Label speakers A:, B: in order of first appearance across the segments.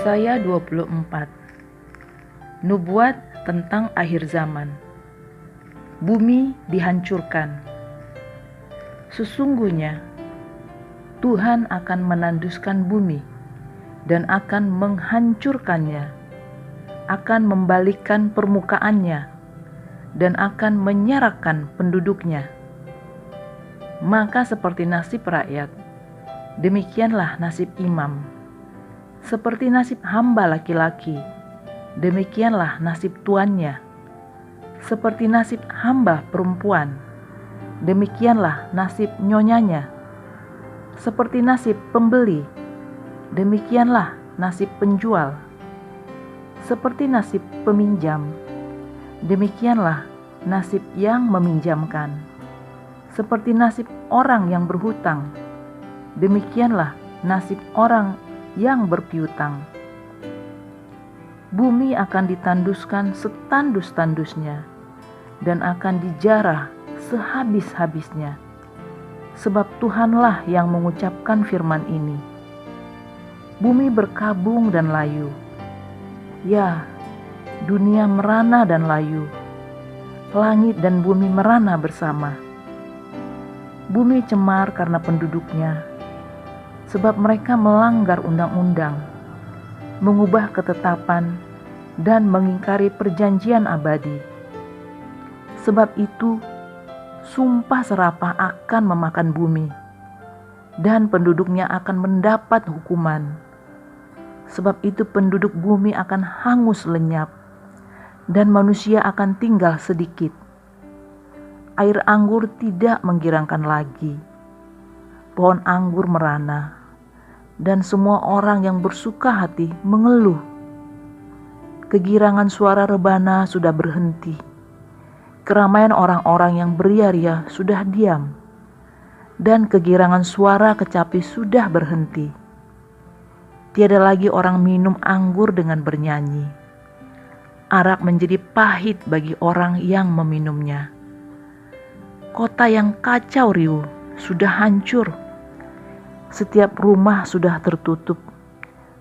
A: Yesaya 24. Nubuat tentang akhir zaman. Bumi dihancurkan. Sesungguhnya Tuhan akan menanduskan bumi dan akan menghancurkannya, akan membalikkan permukaannya dan akan menyerahkan penduduknya. Maka seperti nasib rakyat, demikianlah nasib imam. Seperti nasib hamba laki-laki, demikianlah nasib tuannya. Seperti nasib hamba perempuan, demikianlah nasib nyonyanya. Seperti nasib pembeli, demikianlah nasib penjual. Seperti nasib peminjam, demikianlah nasib yang meminjamkan. Seperti nasib orang yang berhutang, demikianlah nasib orang yang berpiutang. Bumi akan ditanduskan setandus-tandusnya dan akan dijarah sehabis-habisnya, sebab Tuhanlah yang mengucapkan firman ini. Bumi berkabung dan layu, ya, dunia merana dan layu, langit dan bumi merana bersama. Bumi cemar karena penduduknya, sebab mereka melanggar undang-undang, mengubah ketetapan, dan mengingkari perjanjian abadi. Sebab itu, sumpah serapah akan memakan bumi, dan penduduknya akan mendapat hukuman. Sebab itu penduduk bumi akan hangus lenyap, dan manusia akan tinggal sedikit. Air anggur tidak menggirangkan lagi, pohon anggur merana, dan semua orang yang bersuka hati mengeluh. Kegirangan suara rebana sudah berhenti. Keramaian orang-orang yang beria-ria sudah diam, dan kegirangan suara kecapi sudah berhenti. Tiada lagi orang minum anggur dengan bernyanyi. Arak menjadi pahit bagi orang yang meminumnya. Kota yang kacau riuh sudah hancur. Setiap rumah sudah tertutup,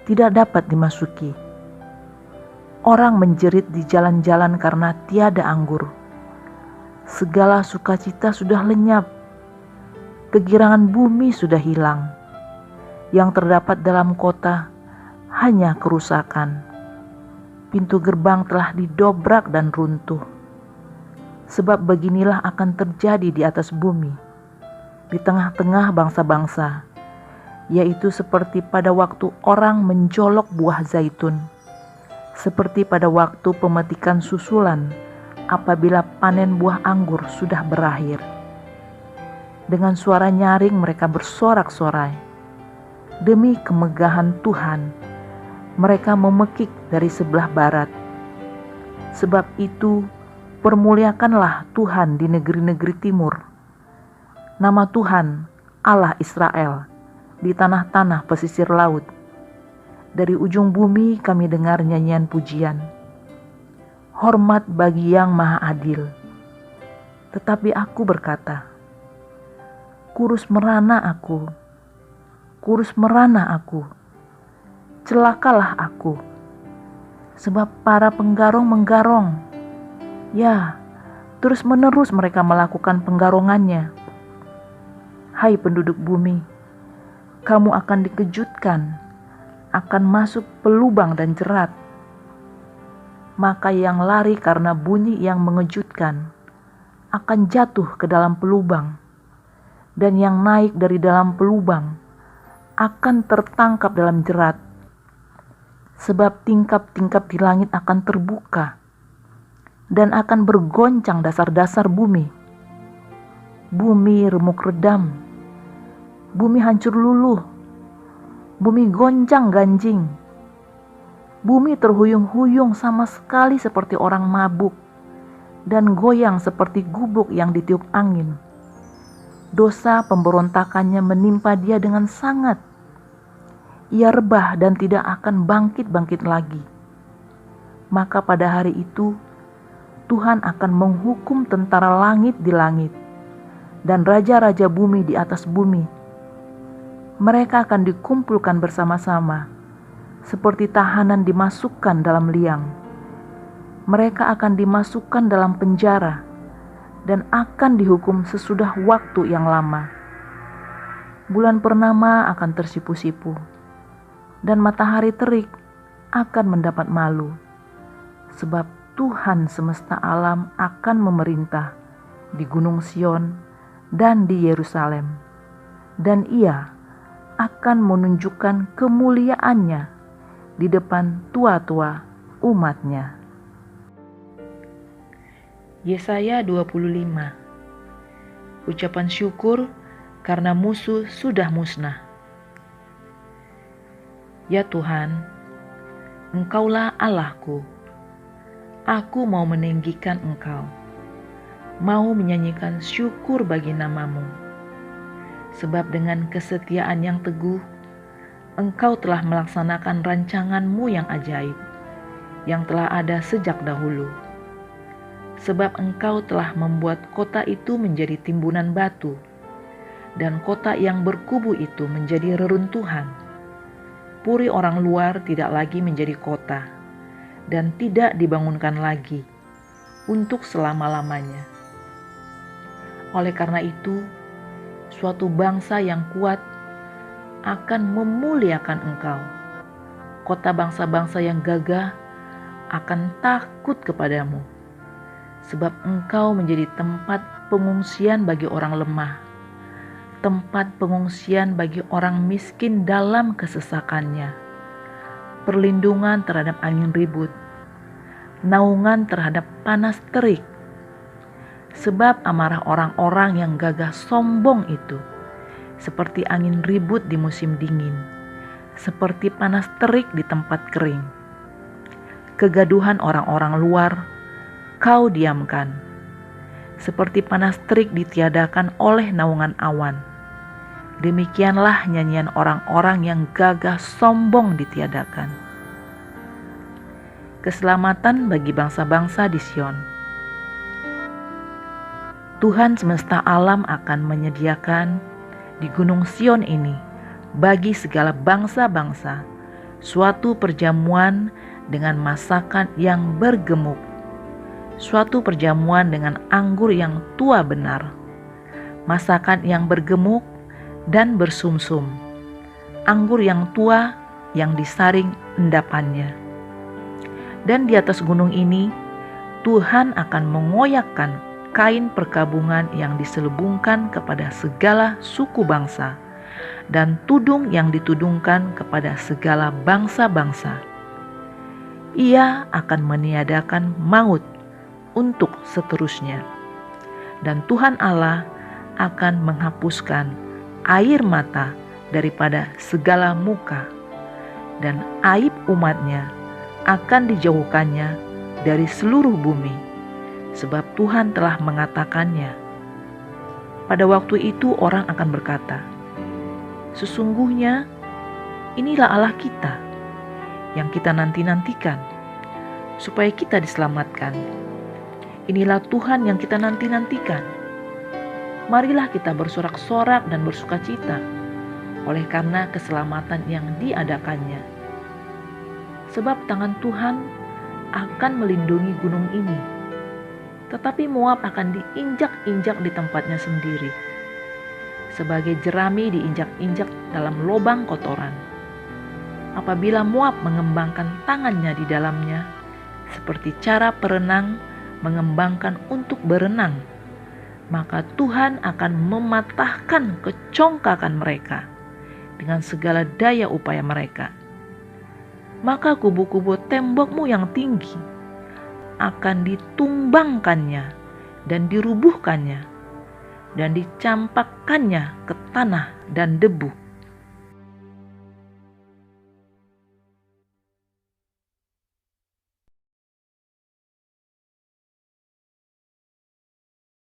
A: tidak dapat dimasuki. Orang menjerit di jalan-jalan karena tiada anggur. Segala sukacita sudah lenyap. Kegirangan bumi sudah hilang. Yang terdapat dalam kota hanya kerusakan. Pintu gerbang telah didobrak dan runtuh. Sebab beginilah akan terjadi di atas bumi, di tengah-tengah bangsa-bangsa, yaitu seperti pada waktu orang menjolok buah zaitun, seperti pada waktu pemetikan susulan apabila panen buah anggur sudah berakhir. Dengan suara nyaring mereka bersorak-sorai. Demi kemegahan Tuhan, mereka memekik dari sebelah barat. Sebab itu, permuliakanlah Tuhan di negeri-negeri timur. Nama Tuhan, Allah Israel, di tanah-tanah pesisir laut. Dari ujung bumi kami dengar nyanyian pujian. Hormat bagi Yang Maha Adil. Tetapi aku berkata, kurus merana aku, kurus merana aku, celakalah aku, sebab para penggarong menggarong. Ya, terus-menerus mereka melakukan penggarongannya. Hai penduduk bumi, kamu akan dikejutkan, akan masuk pelubang dan jerat. Maka yang lari karena bunyi yang mengejutkan akan jatuh ke dalam pelubang, dan yang naik dari dalam pelubang akan tertangkap dalam jerat. Sebab tingkap-tingkap di langit akan terbuka, dan akan bergoncang dasar-dasar bumi. Bumi remuk redam, bumi hancur luluh, bumi goncang ganjing. Bumi terhuyung-huyung sama sekali seperti orang mabuk, dan goyang seperti gubuk yang ditiup angin. Dosa pemberontakannya menimpa dia dengan sangat. Ia rebah dan tidak akan bangkit-bangkit lagi. Maka pada hari itu, Tuhan akan menghukum tentara langit di langit, dan raja-raja bumi di atas bumi. Mereka akan dikumpulkan bersama-sama, seperti tahanan dimasukkan dalam liang. Mereka akan dimasukkan dalam penjara dan akan dihukum sesudah waktu yang lama. Bulan purnama akan tersipu-sipu, dan matahari terik akan mendapat malu, sebab Tuhan semesta alam akan memerintah di Gunung Sion dan di Yerusalem, dan Ia akan menunjukkan kemuliaannya di depan tua-tua umat-Nya. Yesaya 25. Ucapan syukur karena musuh sudah musnah. Ya Tuhan, Engkaulah Allahku. Aku mau meninggikan Engkau, mau menyanyikan syukur bagi nama-Mu. Sebab dengan kesetiaan yang teguh, Engkau telah melaksanakan rancangan-Mu yang ajaib, yang telah ada sejak dahulu. Sebab Engkau telah membuat kota itu menjadi timbunan batu, dan kota yang berkubu itu menjadi reruntuhan. Puri orang luar tidak lagi menjadi kota, dan tidak dibangunkan lagi untuk selama-lamanya. Oleh karena itu, suatu bangsa yang kuat akan memuliakan Engkau. Kota bangsa-bangsa yang gagah akan takut kepadamu, sebab Engkau menjadi tempat pengungsian bagi orang lemah, tempat pengungsian bagi orang miskin dalam kesesakannya, perlindungan terhadap angin ribut, naungan terhadap panas terik. Sebab amarah orang-orang yang gagah sombong itu seperti angin ribut di musim dingin, seperti panas terik di tempat kering. Kegaduhan orang-orang luar Kau diamkan, seperti panas terik ditiadakan oleh naungan awan. Demikianlah nyanyian orang-orang yang gagah sombong ditiadakan. Keselamatan bagi bangsa-bangsa di Sion. Tuhan semesta alam akan menyediakan di Gunung Sion ini bagi segala bangsa-bangsa suatu perjamuan dengan masakan yang bergemuk, suatu perjamuan dengan anggur yang tua benar, masakan yang bergemuk dan bersumsum, anggur yang tua yang disaring endapannya. Dan di atas gunung ini, Tuhan akan mengoyakkan kain perkabungan yang diselubungkan kepada segala suku bangsa, dan tudung yang ditudungkan kepada segala bangsa-bangsa. Ia akan meniadakan maut untuk seterusnya, dan Tuhan Allah akan menghapuskan air mata daripada segala muka, dan aib umatnya akan dijauhkannya dari seluruh bumi, sebab Tuhan telah mengatakannya. Pada waktu itu orang akan berkata, sesungguhnya inilah Allah kita yang kita nanti-nantikan, supaya kita diselamatkan. Inilah Tuhan yang kita nanti-nantikan. Marilah kita bersorak-sorak dan bersukacita oleh karena keselamatan yang diadakannya. Sebab tangan Tuhan akan melindungi gunung ini, tetapi Moab akan diinjak-injak di tempatnya sendiri, sebagai jerami diinjak-injak dalam lubang kotoran. Apabila Moab mengembangkan tangannya di dalamnya, seperti cara perenang mengembangkan untuk berenang, maka Tuhan akan mematahkan kecongkakan mereka dengan segala daya upaya mereka. Maka kubu-kubu tembokmu yang tinggi akan ditumbangkannya dan dirubuhkannya, dan dicampakkannya ke tanah dan debu.